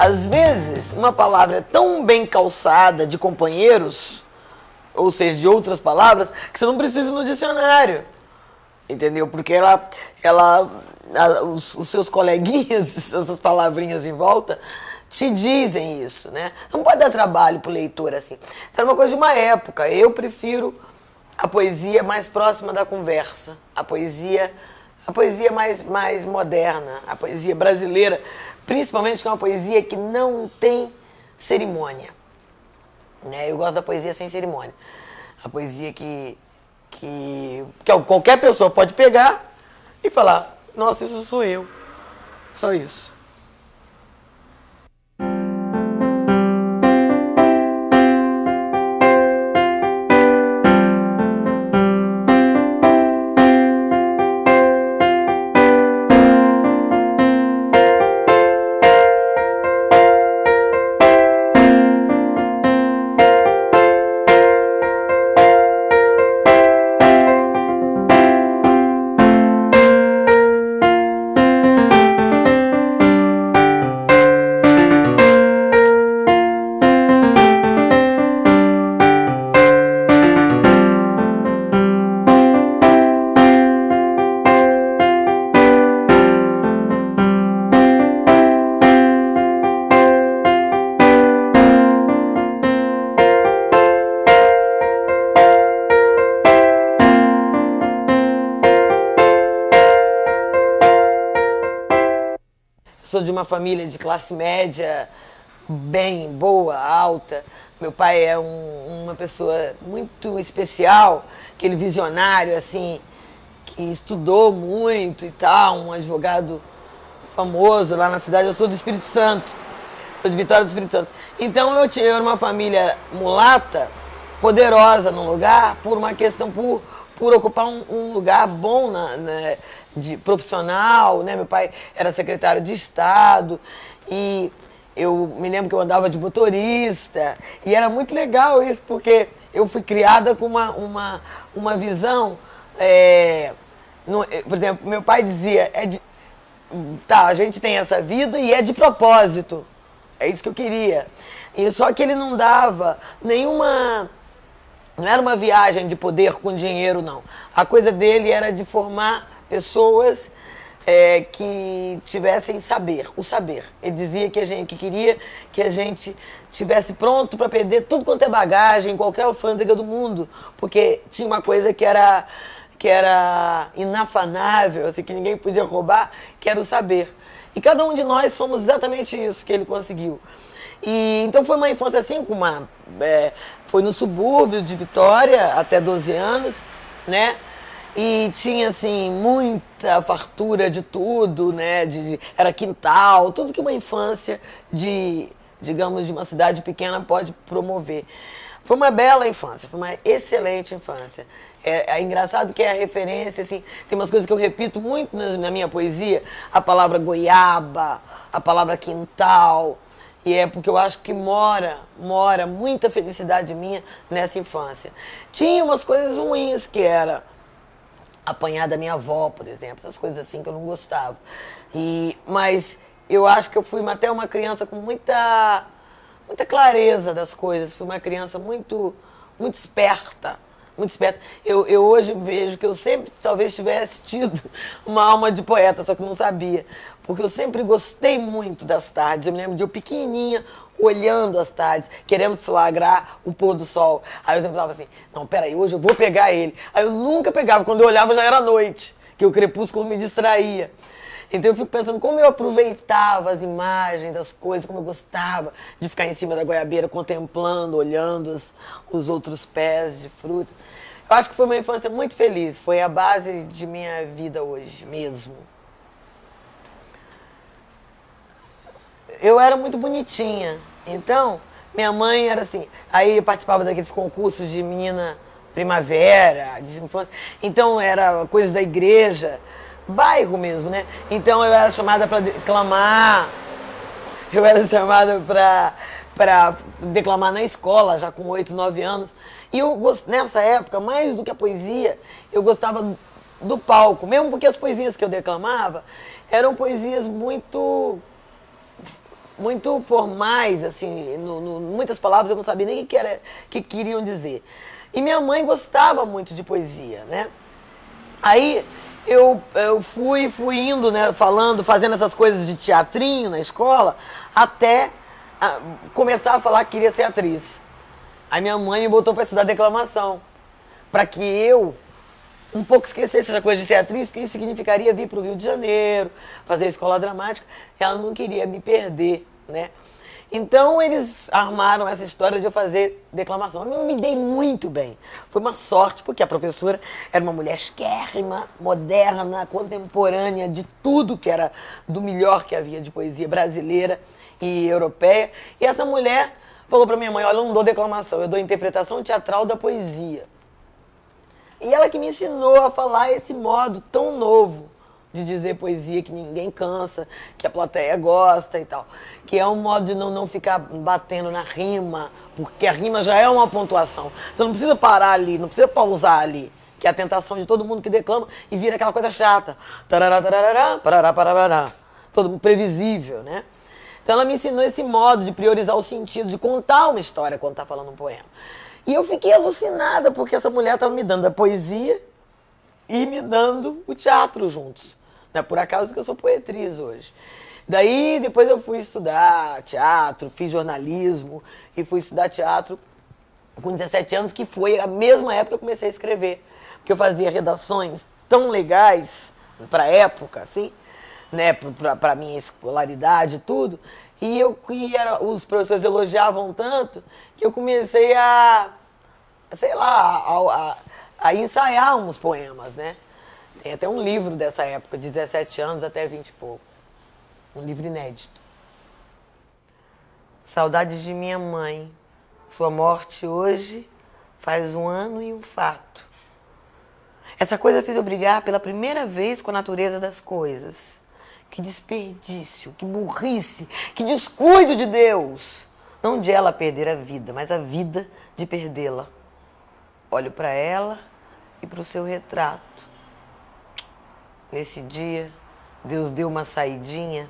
às vezes, uma palavra é tão bem calçada de companheiros, ou seja, de outras palavras, que você não precisa ir no dicionário. Entendeu? Porque os seus coleguinhas, essas palavrinhas em volta, te dizem isso, né? Não pode dar trabalho pro leitor assim. Isso era uma coisa de uma época. Eu prefiro a poesia mais próxima da conversa, a poesia mais moderna, a poesia brasileira, principalmente que é uma poesia que não tem cerimônia, né? Eu gosto da poesia sem cerimônia. A poesia que qualquer pessoa pode pegar e falar, nossa, isso sou eu. Só isso. Sou de uma família de classe média, bem, boa, alta. Meu pai é uma pessoa muito especial, aquele visionário, assim, que estudou muito e tal, um advogado famoso lá na cidade. Eu sou do Espírito Santo, sou de Vitória do Espírito Santo. Então eu era uma família mulata, poderosa no lugar, por uma questão, por ocupar um lugar bom de profissional, né? Meu pai era secretário de Estado e eu me lembro que eu andava de motorista e era muito legal isso, porque eu fui criada com uma visão, por exemplo, meu pai dizia, a gente tem essa vida e é de propósito, é isso que eu queria. E só que ele não dava nenhuma... Não era uma viagem de poder com dinheiro, não. A coisa dele era de formar pessoas que tivessem saber, o saber. Ele dizia que queria que a gente tivesse pronto para perder tudo quanto é bagagem em qualquer alfândega do mundo, porque tinha uma coisa que era inafanável, assim, que ninguém podia roubar, que era o saber. E cada um de nós somos exatamente isso que ele conseguiu. E então foi uma infância assim, foi no subúrbio de Vitória até 12 anos, né? E tinha assim muita fartura de tudo, né? Era quintal, tudo que uma infância digamos, de uma cidade pequena pode promover. Foi uma bela infância, foi uma excelente infância. É engraçado que é a referência, assim, tem umas coisas que eu repito muito na minha poesia, a palavra goiaba, a palavra quintal. E é porque eu acho que mora muita felicidade minha nessa infância. Tinha umas coisas ruins, que era apanhar da minha avó, por exemplo, essas coisas assim que eu não gostava. Mas eu acho que eu fui até uma criança com muita clareza das coisas, fui uma criança muito esperta. Muito esperta. Eu hoje vejo que eu sempre talvez tivesse tido uma alma de poeta, só que não sabia. Porque eu sempre gostei muito das tardes. Eu me lembro de eu pequenininha, olhando as tardes, querendo flagrar o pôr do sol. Aí eu sempre falava assim, não, peraí, hoje eu vou pegar ele. Aí eu nunca pegava, quando eu olhava já era noite, que o crepúsculo me distraía. Então eu fico pensando como eu aproveitava as imagens, as coisas, como eu gostava de ficar em cima da goiabeira, contemplando, olhando os outros pés de fruta. Eu acho que foi uma infância muito feliz, foi a base de minha vida hoje mesmo. Eu era muito bonitinha, então minha mãe era assim, aí eu participava daqueles concursos de menina primavera, de infância, então era coisas da igreja, bairro mesmo, né? Então eu era chamada para declamar, eu era chamada para declamar na escola, já com 8, 9 anos, e nessa época, mais do que a poesia, eu gostava do palco, mesmo porque as poesias que eu declamava eram poesias muito muito formais, assim, muitas palavras eu não sabia nem o que queriam dizer. E minha mãe gostava muito de poesia, né? Aí eu fui indo, né, fazendo essas coisas de teatrinho na escola, até começar a falar que queria ser atriz. Aí minha mãe me botou para estudar declamação, para que eu um pouco esquecesse essa coisa de ser atriz, porque isso significaria vir para o Rio de Janeiro, fazer escola dramática. Ela não queria me perder, né? Então eles armaram essa história de eu fazer declamação. Eu me dei muito bem. Foi uma sorte, porque a professora era uma mulher esquérrima, moderna, contemporânea, de tudo que era do melhor que havia de poesia brasileira e europeia. E essa mulher falou para minha mãe, olha, eu não dou declamação, eu dou interpretação teatral da poesia. E ela que me ensinou a falar esse modo tão novo de dizer poesia, que ninguém cansa, que a plateia gosta e tal. Que é um modo de não ficar batendo na rima, porque a rima já é uma pontuação. Você não precisa parar ali, não precisa pausar ali, que é a tentação de todo mundo que declama e vira aquela coisa chata. Tarará, tarará, parará, parará. Todo mundo previsível, né? Então ela me ensinou esse modo de priorizar o sentido, de contar uma história quando está falando um poema. E eu fiquei alucinada, porque essa mulher estava me dando a poesia e me dando o teatro juntos. Não é por acaso que eu sou poetriz hoje. Daí, depois eu fui estudar teatro, fiz jornalismo e fui estudar teatro com 17 anos, que foi a mesma época que eu comecei a escrever. Porque eu fazia redações tão legais para a época, assim, né, para a minha escolaridade e tudo. E os professores elogiavam tanto que eu comecei sei lá, a ensaiar uns poemas, né? Tem até um livro dessa época, de 17 anos até 20 e pouco. Um livro inédito. Saudades de minha mãe. Sua morte hoje faz 1 ano e um fato. Essa coisa fez eu brigar pela primeira vez com a natureza das coisas. Que desperdício, que burrice, que descuido de Deus. Não de ela perder a vida, mas a vida de perdê-la. Olho para ela e para o seu retrato. Nesse dia, Deus deu uma saidinha